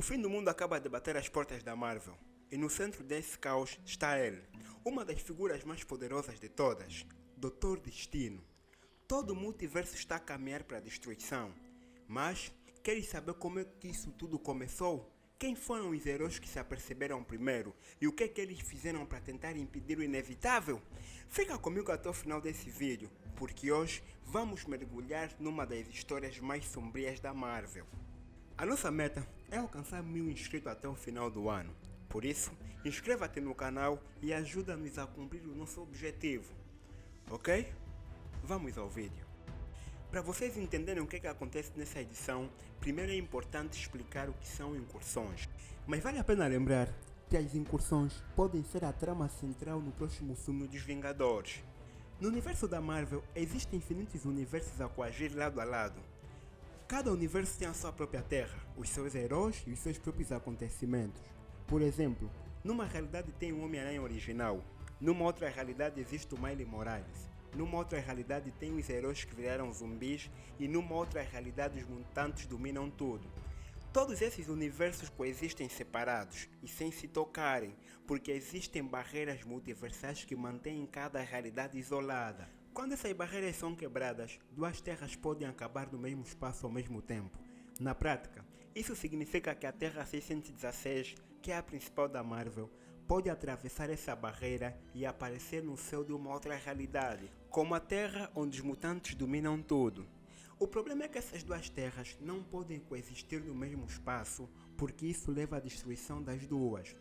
fim do mundo acaba de bater às portas da Marvel, e no centro desse caos está ele, uma das figuras mais poderosas de todas, Doutor Destino. Todo o multiverso está a caminhar para a destruição, mas queres saber como é que isso tudo começou? Quem foram os heróis que se aperceberam primeiro e o que é que eles fizeram para tentar impedir o inevitável? Fica comigo até o final desse vídeo, porque hoje vamos mergulhar numa das histórias mais sombrias da Marvel. A nossa meta é alcançar 1000 inscritos até o final do ano. Por isso, inscreva-te no canal e ajuda-nos a cumprir o nosso objetivo. Ok? Vamos ao vídeo. Para vocês entenderem o que é que acontece nessa edição, primeiro é importante explicar o que são incursões. Mas vale a pena lembrar que as incursões podem ser a trama central no próximo filme dos Vingadores. No universo da Marvel, existem infinitos universos a coagir lado a lado. Cada universo tem a sua própria terra, os seus heróis e os seus próprios acontecimentos. Por exemplo, numa realidade tem o Homem-Aranha original, numa outra realidade existe o Miles Morales, numa outra realidade tem os heróis que viraram zumbis e numa outra realidade os mutantes dominam tudo. Todos esses universos coexistem separados e sem se tocarem, porque existem barreiras multiversais que mantêm cada realidade isolada. Quando essas barreiras são quebradas, duas terras podem acabar no mesmo espaço ao mesmo tempo. Na prática, isso significa que a Terra 616, que é a principal da Marvel, pode atravessar essa barreira e aparecer no céu de uma outra realidade, como a Terra onde os mutantes dominam tudo. O problema é que essas duas terras não podem coexistir no mesmo espaço, porque isso leva à destruição das duas.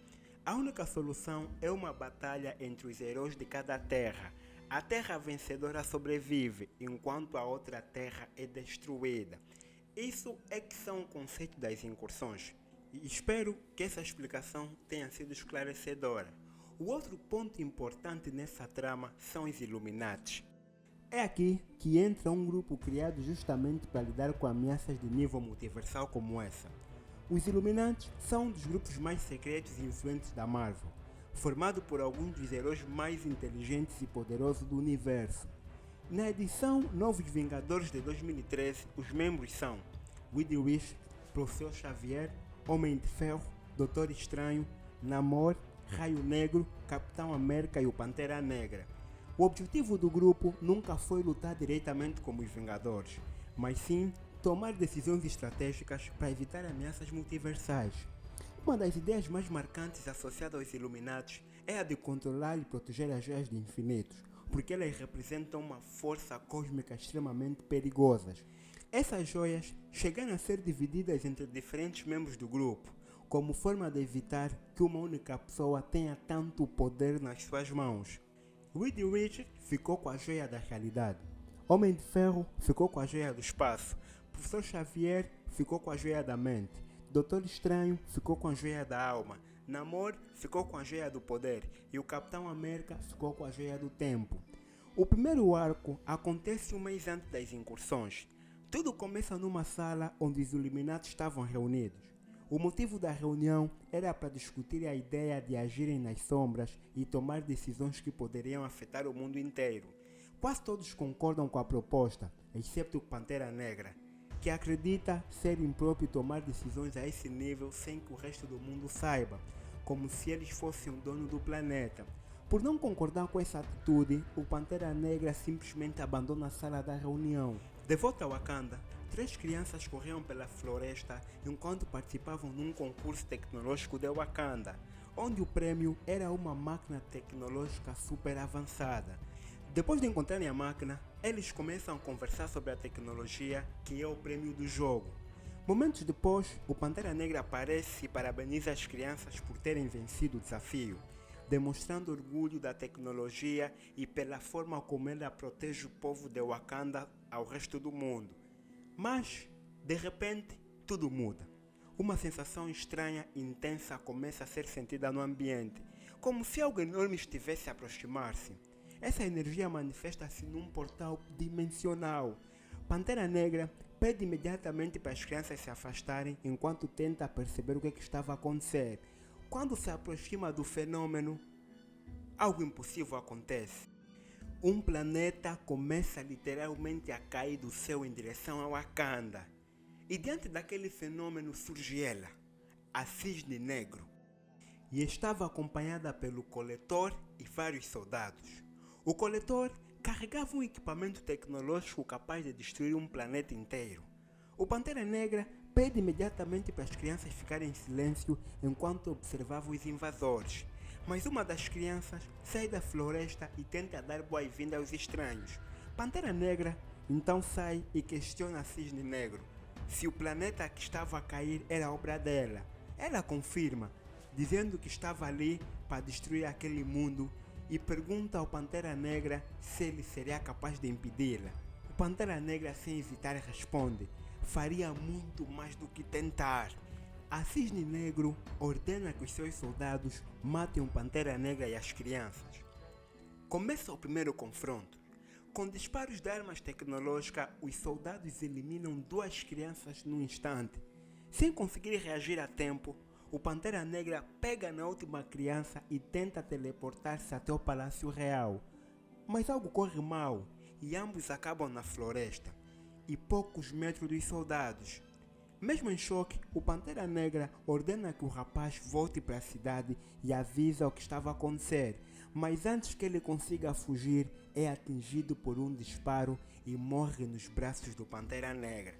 A única solução é uma batalha entre os heróis de cada terra. A terra vencedora sobrevive, enquanto a outra terra é destruída. Isso é que são o conceito das incursões. E espero que essa explicação tenha sido esclarecedora. O outro ponto importante nessa trama são os Illuminati. É aqui que entra um grupo criado justamente para lidar com ameaças de nível multiversal como essa. Os Illuminati são um dos grupos mais secretos e influentes da Marvel, formado por alguns dos heróis mais inteligentes e poderosos do universo. Na edição Novos Vingadores de 2013, os membros são Reed Richards, Professor Xavier, Homem de Ferro, Doutor Estranho, Namor, Raio Negro, Capitão América e o Pantera Negra. O objetivo do grupo nunca foi lutar diretamente como os Vingadores, mas sim tomar decisões estratégicas para evitar ameaças multiversais. Uma das ideias mais marcantes associadas aos Illuminati é a de controlar e proteger as joias de infinitos, porque elas representam uma força cósmica extremamente perigosa. Essas joias chegaram a ser divididas entre diferentes membros do grupo, como forma de evitar que uma única pessoa tenha tanto poder nas suas mãos. Reed Richards ficou com a joia da realidade, Homem de Ferro ficou com a joia do espaço, Professor Xavier ficou com a joia da mente, Doutor Estranho ficou com a joia da alma, Namor ficou com a joia do poder e o Capitão América ficou com a joia do tempo. O primeiro arco acontece um mês antes das incursões. Tudo começa numa sala onde os Illuminati estavam reunidos. O motivo da reunião era para discutir a ideia de agirem nas sombras e tomar decisões que poderiam afetar o mundo inteiro. Quase todos concordam com a proposta, exceto o Pantera Negra, que acredita ser impróprio tomar decisões a esse nível sem que o resto do mundo saiba, como se eles fossem o dono do planeta. Por não concordar com essa atitude, o Pantera Negra simplesmente abandona a sala da reunião. De volta a Wakanda, 3 crianças corriam pela floresta enquanto participavam num concurso tecnológico de Wakanda, onde o prêmio era uma máquina tecnológica super avançada. Depois de encontrarem a máquina, eles começam a conversar sobre a tecnologia que é o prêmio do jogo. Momentos depois, o Pantera Negra aparece e parabeniza as crianças por terem vencido o desafio, demonstrando orgulho da tecnologia e pela forma como ela protege o povo de Wakanda ao resto do mundo. Mas, de repente, tudo muda. Uma sensação estranha e intensa começa a ser sentida no ambiente, como se algo enorme estivesse a aproximar-se. Essa energia manifesta-se num portal dimensional. Pantera Negra pede imediatamente para as crianças se afastarem enquanto tenta perceber o que estava a acontecer. Quando se aproxima do fenômeno, algo impossível acontece. Um planeta começa literalmente a cair do céu em direção a Wakanda. E diante daquele fenômeno surge ela, a Cisne Negro, e estava acompanhada pelo coletor e vários soldados. O coletor carregava um equipamento tecnológico capaz de destruir um planeta inteiro. O Pantera Negra pede imediatamente para as crianças ficarem em silêncio enquanto observavam os invasores. Mas uma das crianças sai da floresta e tenta dar boa-vinda aos estranhos. Pantera Negra então sai e questiona a Cisne Negro se o planeta que estava a cair era obra dela. Ela confirma, dizendo que estava ali para destruir aquele mundo, e pergunta ao Pantera Negra se ele seria capaz de impedi-la. O Pantera Negra, sem hesitar, responde: faria muito mais do que tentar. A Cisne Negro ordena que os seus soldados matem o Pantera Negra e as crianças. Começa o primeiro confronto. Com disparos de armas tecnológicas, os soldados eliminam 2 crianças num instante. Sem conseguir reagir a tempo, o Pantera Negra pega na última criança e tenta teleportar-se até o Palácio Real. Mas algo corre mal e ambos acabam na floresta, e poucos metros dos soldados. Mesmo em choque, o Pantera Negra ordena que o rapaz volte para a cidade e avisa o que estava a acontecer, mas antes que ele consiga fugir, é atingido por um disparo e morre nos braços do Pantera Negra.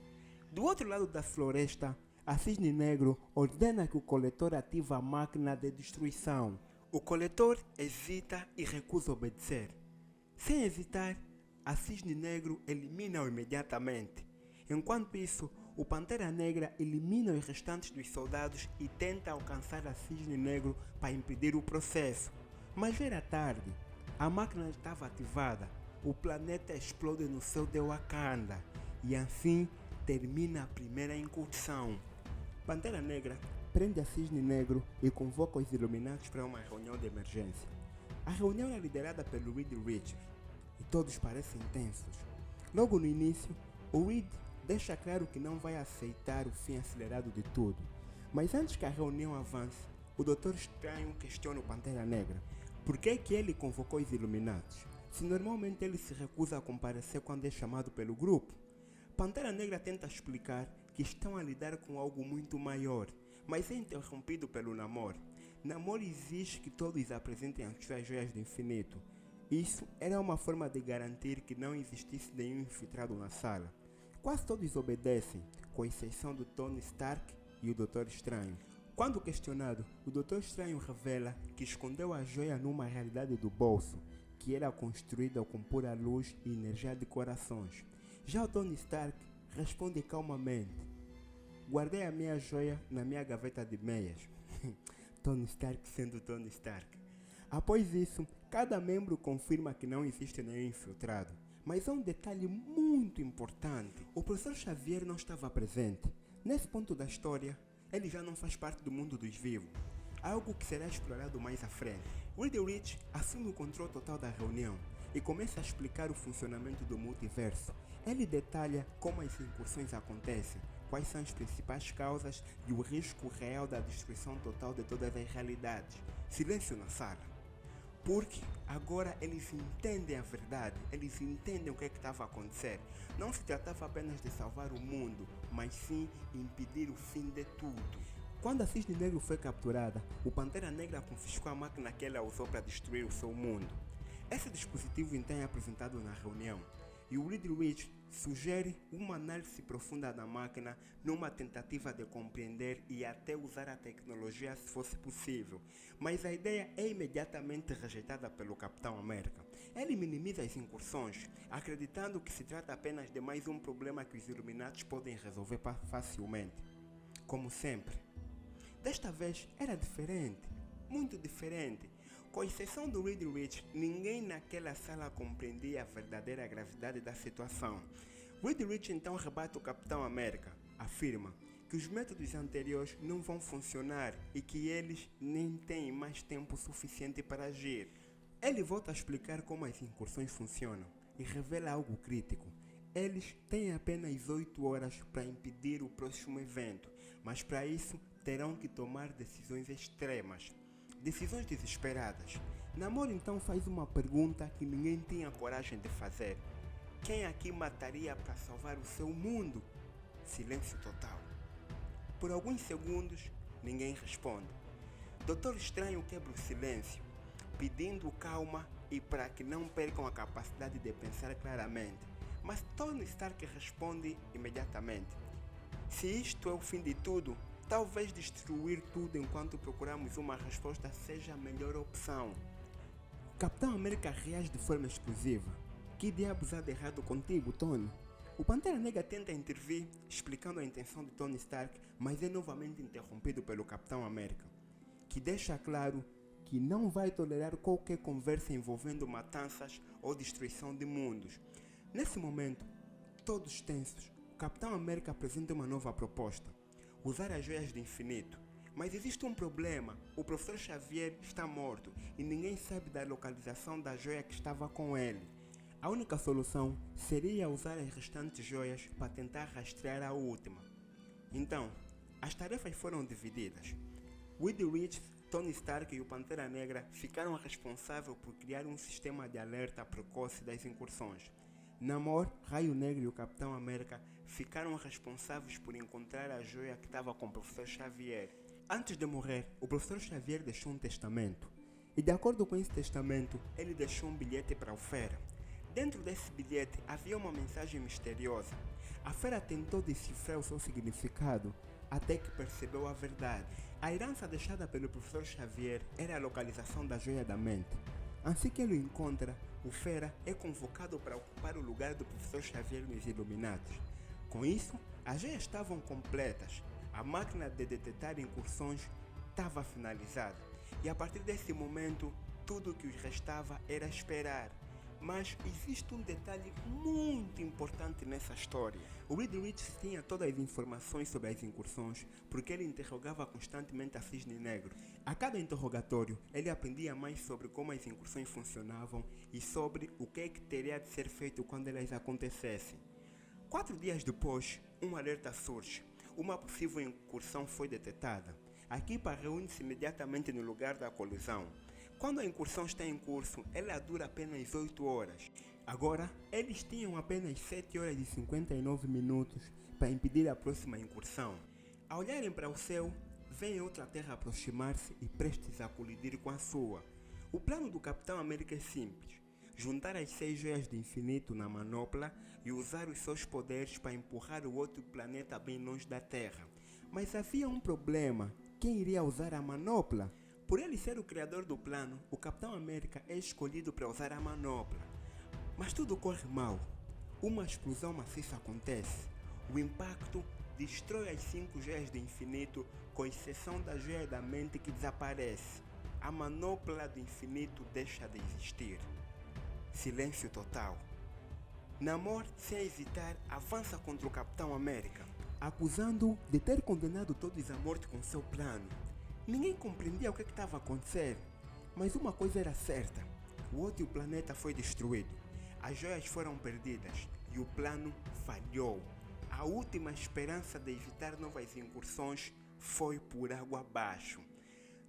Do outro lado da floresta, a Cisne Negro ordena que o coletor ative a máquina de destruição. O coletor hesita e recusa obedecer. Sem hesitar, a Cisne Negro elimina-o imediatamente. Enquanto isso, o Pantera Negra elimina os restantes dos soldados e tenta alcançar a Cisne Negro para impedir o processo. Mas já era tarde. A máquina estava ativada. O planeta explode no céu de Wakanda. E assim termina a primeira incursão. Pantera Negra prende a Cisne Negro e convoca os Illuminati para uma reunião de emergência. A reunião é liderada pelo Reed Richards e todos parecem tensos. Logo no início, o Reed deixa claro que não vai aceitar o fim acelerado de tudo. Mas antes que a reunião avance, o Doutor Estranho questiona o Pantera Negra. Por que ele convocou os Illuminati, se normalmente ele se recusa a comparecer quando é chamado pelo grupo? Pantera Negra tenta explicar que estão a lidar com algo muito maior, mas é interrompido pelo Namor. Namor exige que todos apresentem as suas joias do infinito. Isso era uma forma de garantir que não existisse nenhum infiltrado na sala. Quase todos obedecem, com exceção do Tony Stark e o Doutor Estranho. Quando questionado, o Doutor Estranho revela que escondeu a joia numa realidade do bolso, que era construída com pura luz e energia de corações. Já o Tony Stark responde calmamente: guardei a minha joia na minha gaveta de meias. Tony Stark sendo Tony Stark. Após isso, cada membro confirma que não existe nenhum infiltrado. Mas há um detalhe muito importante. O professor Xavier não estava presente. Nesse ponto da história, ele já não faz parte do mundo dos vivos. Algo que será explorado mais à frente. Reed Richards assume o controle total da reunião e começa a explicar o funcionamento do multiverso. Ele detalha como as incursões acontecem, quais são as principais causas e o risco real da destruição total de todas as realidades. Silêncio na sala. Porque agora eles entendem a verdade, eles entendem o que estava a acontecer. Não se tratava apenas de salvar o mundo, mas sim impedir o fim de tudo. Quando a Cisne Negro foi capturada, o Pantera Negra confiscou a máquina que ela usou para destruir o seu mundo. Esse dispositivo então é apresentado na reunião, e o Reed Richards sugere uma análise profunda da máquina numa tentativa de compreender e até usar a tecnologia se fosse possível. Mas a ideia é imediatamente rejeitada pelo Capitão América. Ele minimiza as incursões, acreditando que se trata apenas de mais um problema que os Illuminati podem resolver facilmente. Como sempre. Desta vez era diferente, muito diferente. Com exceção do Reed Richards, ninguém naquela sala compreendia a verdadeira gravidade da situação. Reed Richards então rebate o Capitão América, afirma que os métodos anteriores não vão funcionar e que eles nem têm mais tempo suficiente para agir. Ele volta a explicar como as incursões funcionam e revela algo crítico. Eles têm apenas 8 horas para impedir o próximo evento, mas para isso terão que tomar decisões extremas. Decisões desesperadas. Namor então faz uma pergunta que ninguém tinha coragem de fazer. Quem aqui mataria para salvar o seu mundo? Silêncio total. Por alguns segundos, Ninguém responde. Doutor Estranho quebra o silêncio, pedindo calma e para que não percam a capacidade de pensar claramente. Mas Tony Stark responde imediatamente. Se isto é o fim de tudo, talvez destruir tudo enquanto procuramos uma resposta seja a melhor opção. Capitão América reage de forma explosiva. Que diabos há de errado contigo, Tony? O Pantera Negra tenta intervir, explicando a intenção de Tony Stark, mas é novamente interrompido pelo Capitão América, que deixa claro que não vai tolerar qualquer conversa envolvendo matanças ou destruição de mundos. Nesse momento, todos tensos, o Capitão América apresenta uma nova proposta: usar as joias do infinito. Mas existe um problema: o Professor Xavier está morto e ninguém sabe da localização da joia que estava com ele. A única solução seria usar as restantes joias para tentar rastrear a última. Então, as tarefas foram divididas. Reed Richards, Tony Stark e o Pantera Negra ficaram responsáveis por criar um sistema de alerta precoce das incursões. Namor, Raio Negro e o Capitão América ficaram responsáveis por encontrar a joia que estava com o Professor Xavier. Antes de morrer, o Professor Xavier deixou um testamento. E de acordo com esse testamento, ele deixou um bilhete para o Fera. Dentro desse bilhete havia uma mensagem misteriosa. A Fera tentou decifrar o seu significado, até que percebeu a verdade. A herança deixada pelo Professor Xavier era a localização da Joia da Mente. Assim que ele o encontra, o Fera é convocado para ocupar o lugar do Professor Xavier nos Illuminati. Com isso, as joias estavam completas, a máquina de detectar incursões estava finalizada, e a partir desse momento, tudo o que os restava era esperar. Mas existe um detalhe muito importante nessa história. O Reed Richards tinha todas as informações sobre as incursões porque ele interrogava constantemente a Cisne Negro. A cada interrogatório, ele aprendia mais sobre como as incursões funcionavam e sobre o que é que teria de ser feito quando elas acontecessem. 4 dias depois, um alerta surge. Uma possível incursão foi detectada. A equipa reúne-se imediatamente no lugar da colisão. Quando a incursão está em curso, ela dura apenas 8 horas. Agora, eles tinham apenas 7 horas e 59 minutos para impedir a próxima incursão. Ao olharem para o céu, veem outra terra aproximar-se e prestes a colidir com a sua. O plano do Capitão América é simples: juntar as 6 joias do infinito na manopla e usar os seus poderes para empurrar o outro planeta bem longe da Terra. Mas havia um problema: quem iria usar a manopla? Por ele ser o criador do plano, o Capitão América é escolhido para usar a manopla. Mas tudo corre mal. Uma explosão maciça acontece. O impacto destrói as 5 joias do infinito, com exceção da joia da mente que desaparece. A manopla do infinito deixa de existir. Silêncio total. Namor, sem hesitar, avança contra o Capitão América, acusando-o de ter condenado todos à morte com seu plano. Ninguém compreendia o que estava a acontecer, mas uma coisa era certa: o outro planeta foi destruído, as joias foram perdidas e o plano falhou. A última esperança de evitar novas incursões foi por água abaixo.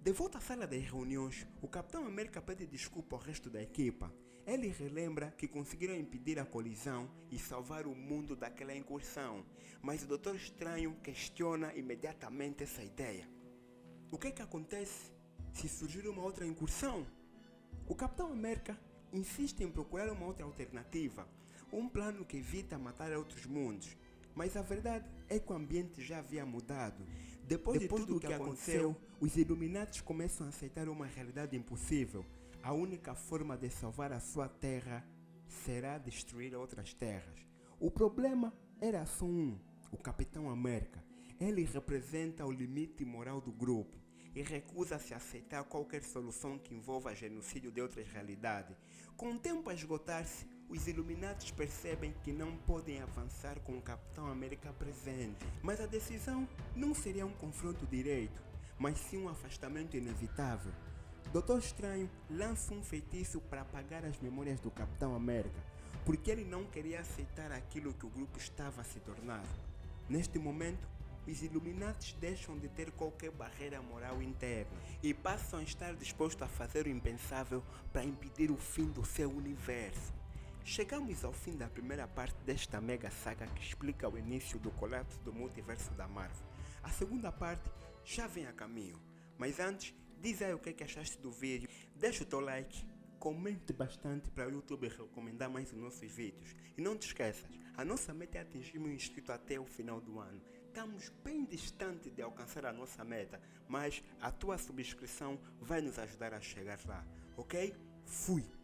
De volta à sala das reuniões, o Capitão América pede desculpa ao resto da equipa. Ele relembra que conseguiram impedir a colisão e salvar o mundo daquela incursão, mas o Doutor Estranho questiona imediatamente essa ideia. O que acontece se surgir uma outra incursão? O Capitão América insiste em procurar uma outra alternativa, um plano que evita matar outros mundos. Mas a verdade é que o ambiente já havia mudado. Depois de tudo o que aconteceu, os Illuminati começam a aceitar uma realidade impossível. A única forma de salvar a sua terra será destruir outras terras. O problema era só um: o Capitão América. Ele representa o limite moral do grupo e recusa-se a aceitar qualquer solução que envolva genocídio de outras realidades. Com o tempo a esgotar-se, os Illuminati percebem que não podem avançar com o Capitão América presente. Mas a decisão não seria um confronto direto, mas sim um afastamento inevitável. Doutor Estranho lança um feitiço para apagar as memórias do Capitão América, porque ele não queria aceitar aquilo que o grupo estava a se tornar. Neste momento, os Illuminati deixam de ter qualquer barreira moral interna e passam a estar dispostos a fazer o impensável para impedir o fim do seu universo. Chegamos ao fim da primeira parte desta mega saga que explica o início do colapso do multiverso da Marvel. A segunda parte já vem a caminho. Mas antes, diz aí o que achaste do vídeo, deixa o teu like, comente bastante para o YouTube recomendar mais os nossos vídeos. E não te esqueças, a nossa meta é atingir 1000 inscritos até o final do ano. Estamos bem distante de alcançar a nossa meta, mas a tua subscrição vai nos ajudar a chegar lá, ok? Fui!